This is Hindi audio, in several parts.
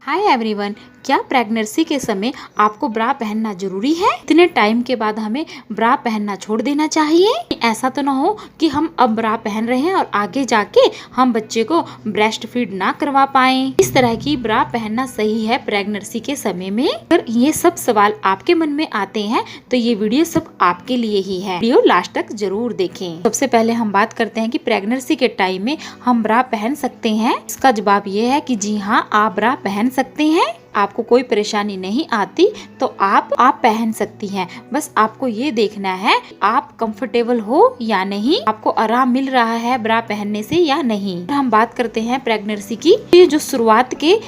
हाय एवरीवन, क्या प्रेगनेंसी के समय आपको ब्रा पहनना जरूरी है? इतने टाइम के बाद हमें ब्रा पहनना छोड़ देना चाहिए? ऐसा तो ना हो कि हम अब ब्रा पहन रहे हैं और आगे जाके हम बच्चे को ब्रेस्ट फीड ना करवा पाए। इस तरह की ब्रा पहनना सही है प्रेगनेंसी के समय में? अगर ये सब सवाल आपके मन में आते हैं तो ये वीडियो सब आपके लिए ही है। वीडियो लास्ट तक जरूर देखें। सबसे पहले हम बात करते हैं कि प्रेगनेंसी के टाइम में हम ब्रा पहन सकते हैं। इसका जवाब ये है कि जी हाँ, आप ब्रा पहन सकते हैं। आपको कोई परेशानी नहीं आती तो आप पहन सकती हैं। बस आपको ये देखना है आप कंफर्टेबल हो या नहीं, आपको आराम मिल रहा है ब्रा पहनने से या नहीं। हम बात करते हैं प्रेगनेंसी की। ये जो शुरुआत के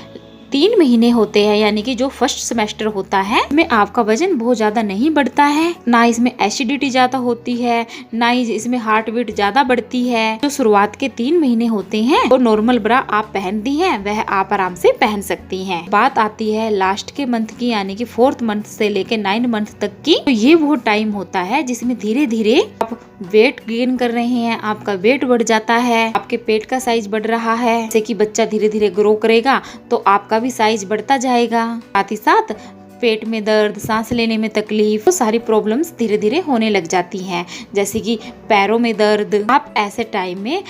3 महीने होते हैं, यानी कि जो फर्स्ट सेमेस्टर होता है, इसमें आपका वजन बहुत ज्यादा नहीं बढ़ता है, ना इसमें एसिडिटी ज्यादा होती है, ना ही इसमें हार्ट बीट ज्यादा बढ़ती है। जो शुरुआत के 3 महीने होते हैं वो नॉर्मल ब्रा आप पहनती हैं, वह आप आराम से पहन सकती हैं। बात आती है लास्ट के मंथ की, यानी कि 4th मंथ से लेके 9 मंथ तक की। तो ये वो टाइम होता है जिसमें धीरे धीरे आप वेट गेन कर रहे हैं, आपका वेट बढ़ जाता है, आपके पेट का साइज बढ़ रहा है। जैसे कि बच्चा धीरे धीरे ग्रो करेगा तो आपका भी साइज बढ़ता जाएगा। साथ ही साथ पेट में दर्द, सांस लेने में तकलीफ, तो सारी प्रॉब्लम्स धीरे धीरे होने लग जाती हैं, जैसे कि पैरों में दर्द। आप ऐसे टाइम में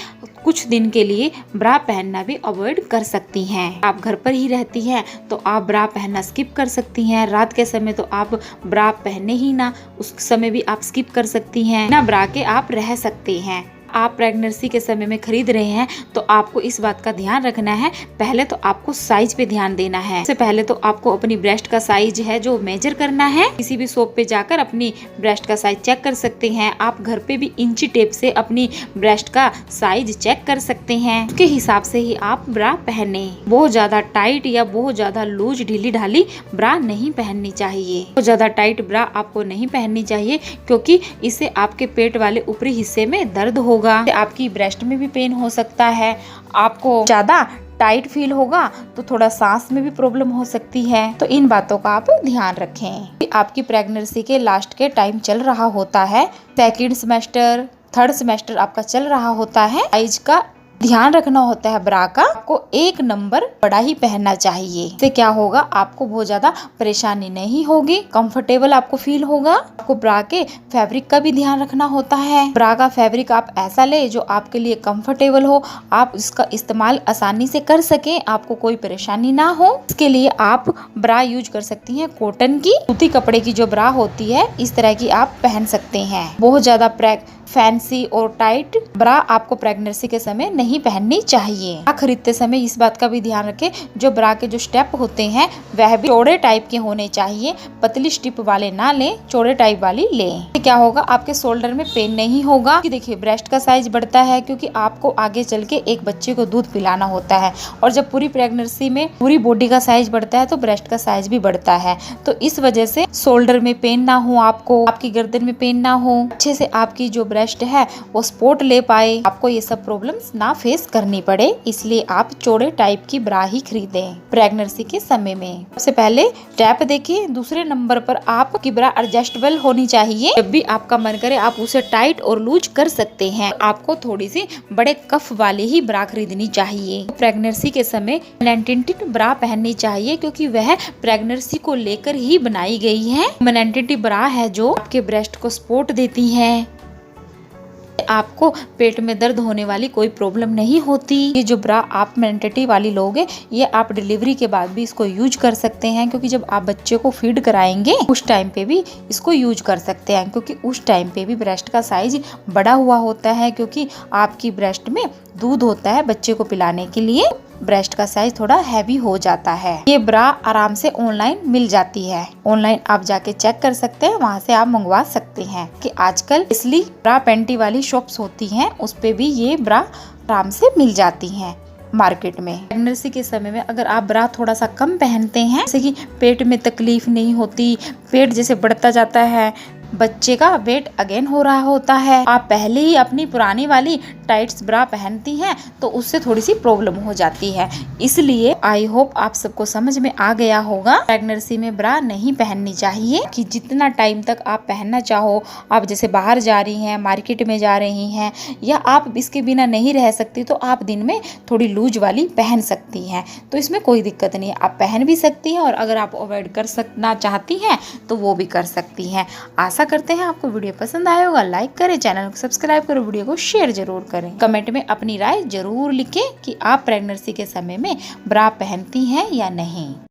कुछ दिन के लिए ब्रा पहनना भी अवॉइड कर सकती हैं। आप घर पर ही रहती हैं तो आप ब्रा पहनना स्किप कर सकती हैं। रात के समय तो आप ब्रा पहने ही ना, उस समय भी आप स्किप कर सकती हैं। ना ब्रा के आप रह सकते हैं। आप प्रेगनेंसी के समय में खरीद रहे हैं तो आपको इस बात का ध्यान रखना है। पहले तो आपको साइज पे ध्यान देना है। सबसे पहले तो आपको अपनी ब्रेस्ट का साइज है जो मेजर करना है। किसी भी शॉप पे जाकर अपनी ब्रेस्ट का साइज चेक कर सकते हैं। आप घर पे भी इंची टेप से अपनी ब्रेस्ट का साइज चेक कर सकते हैं। उसके हिसाब से ही आप ब्रा पहने। बहुत ज्यादा टाइट या बहुत ज्यादा लूज ढीली ढाली ब्रा नहीं पहननी चाहिए। बहुत ज्यादा टाइट ब्रा आपको नहीं पहननी चाहिए, क्योंकि इससे आपके पेट वाले ऊपरी हिस्से में दर्द होगा, आपकी ब्रेस्ट में भी पेन हो सकता है, आपको ज्यादा टाइट फील होगा तो थोड़ा सांस में भी प्रॉब्लम हो सकती है। तो इन बातों का आप ध्यान रखें। आपकी प्रेगनेंसी के लास्ट के टाइम चल रहा होता है, 2nd सेमेस्टर 3rd सेमेस्टर आपका चल रहा होता है। साइज का ध्यान रखना होता है। ब्रा का आपको 1 नंबर बड़ा ही पहनना चाहिए। इससे क्या होगा, आपको बहुत ज्यादा परेशानी नहीं होगी, कंफर्टेबल आपको फील होगा। आपको ब्रा के फैब्रिक का भी ध्यान रखना होता है। ब्रा का फैब्रिक आप ऐसा ले जो आपके लिए कंफर्टेबल हो, आप इसका इस्तेमाल आसानी से कर सके, आपको कोई परेशानी ना हो। इसके लिए आप ब्रा यूज कर सकती हैं कॉटन की, सूती कपड़े की जो ब्रा होती है, इस तरह की आप पहन सकते हैं। बहुत ज्यादा फैंसी और टाइट ब्रा आपको प्रेगनेंसी के समय नहीं पहननी चाहिए। ब्रा खरीदते समय इस बात का भी ध्यान रखें, जो ब्रा के जो स्टेप होते हैं वह भी चौड़े टाइप के होने चाहिए। पतली स्टिप वाले ना लें, चौड़े टाइप वाली लें। क्या होगा, आपके शोल्डर में पेन नहीं होगा। देखिए ब्रेस्ट का साइज बढ़ता है क्योंकि आपको आगे चल के एक बच्चे को दूध पिलाना होता है, और जब पूरी प्रेगनेंसी में पूरी बॉडी का साइज बढ़ता है तो ब्रेस्ट का साइज भी बढ़ता है। तो इस वजह से शोल्डर में पेन ना हो, आपको आपकी गर्दन में पेन ना हो, अच्छे से आपकी जो ब्रेस्ट है वो सपोर्ट ले पाए, आपको ये सब प्रॉब्लम्स ना फेस करनी पड़े, इसलिए आप चौड़े टाइप की ब्रा ही खरीदें प्रेगनेंसी के समय में। सबसे पहले स्टेप देखिए। दूसरे नंबर पर आपकी ब्रा एडजस्टेबल होनी चाहिए। जब भी आपका मन करे आप उसे टाइट और लूज कर सकते हैं। आपको थोड़ी सी बड़े कफ वाली ही ब्रा खरीदनी चाहिए। प्रेगनेंसी के समय मैनटेटी ब्रा पहननी चाहिए, क्योंकि वह प्रेगनेंसी को लेकर ही बनाई गई है। मैनटेटी ब्रा है जो आपके ब्रेस्ट को सपोर्ट देती है, आपको पेट में दर्द होने वाली कोई प्रॉब्लम नहीं होती। ये जो ब्रा आप मैनटेटी वाली लोगे, ये आप डिलीवरी के बाद भी इसको यूज कर सकते हैं, क्योंकि जब आप बच्चे को फीड कराएंगे उस टाइम पे भी इसको यूज कर सकते हैं, क्योंकि उस टाइम पे भी ब्रेस्ट का साइज बड़ा हुआ होता है, क्योंकि आपकी ब्रेस्ट में दूध होता है बच्चे को पिलाने के लिए। ब्रेस्ट का साइज थोड़ा हैवी हो जाता है। ये ब्रा आराम से ऑनलाइन मिल जाती है, ऑनलाइन आप जाके चेक कर सकते हैं, वहाँ से आप मंगवा सकते हैं। कि आजकल इसलिए ब्रा पेंटी वाली शॉप्स होती हैं, उस पे भी ये ब्रा आराम से मिल जाती हैं मार्केट में। प्रेगनेंसी के समय में अगर आप ब्रा थोड़ा सा कम पहनते हैं, जैसे कि पेट में तकलीफ नहीं होती, पेट जैसे बढ़ता जाता है, बच्चे का वेट अगेन हो रहा होता है, आप पहले ही अपनी पुरानी वाली टाइट्स ब्रा पहनती हैं तो उससे थोड़ी सी प्रॉब्लम हो जाती है। इसलिए आई होप आप सबको समझ में आ गया होगा, प्रेगनेंसी में ब्रा नहीं पहननी चाहिए कि जितना टाइम तक आप पहनना चाहो। आप जैसे बाहर जा रही हैं, मार्केट में जा रही हैं, या आप इसके बिना नहीं रह सकती तो आप दिन में थोड़ी लूज वाली पहन सकती हैं, तो इसमें कोई दिक्कत नहीं है, आप पहन भी सकती हैं। और अगर आप अवॉइड कर सकना चाहती हैं तो वो भी कर सकती हैं। आशा करते हैं आपको वीडियो पसंद आया होगा। लाइक करें, चैनल को सब्सक्राइब करो, वीडियो को शेयर जरूर करें। कमेंट में अपनी राय जरूर लिखें कि आप प्रेगनेंसी के समय में ब्रा पहनती हैं या नहीं।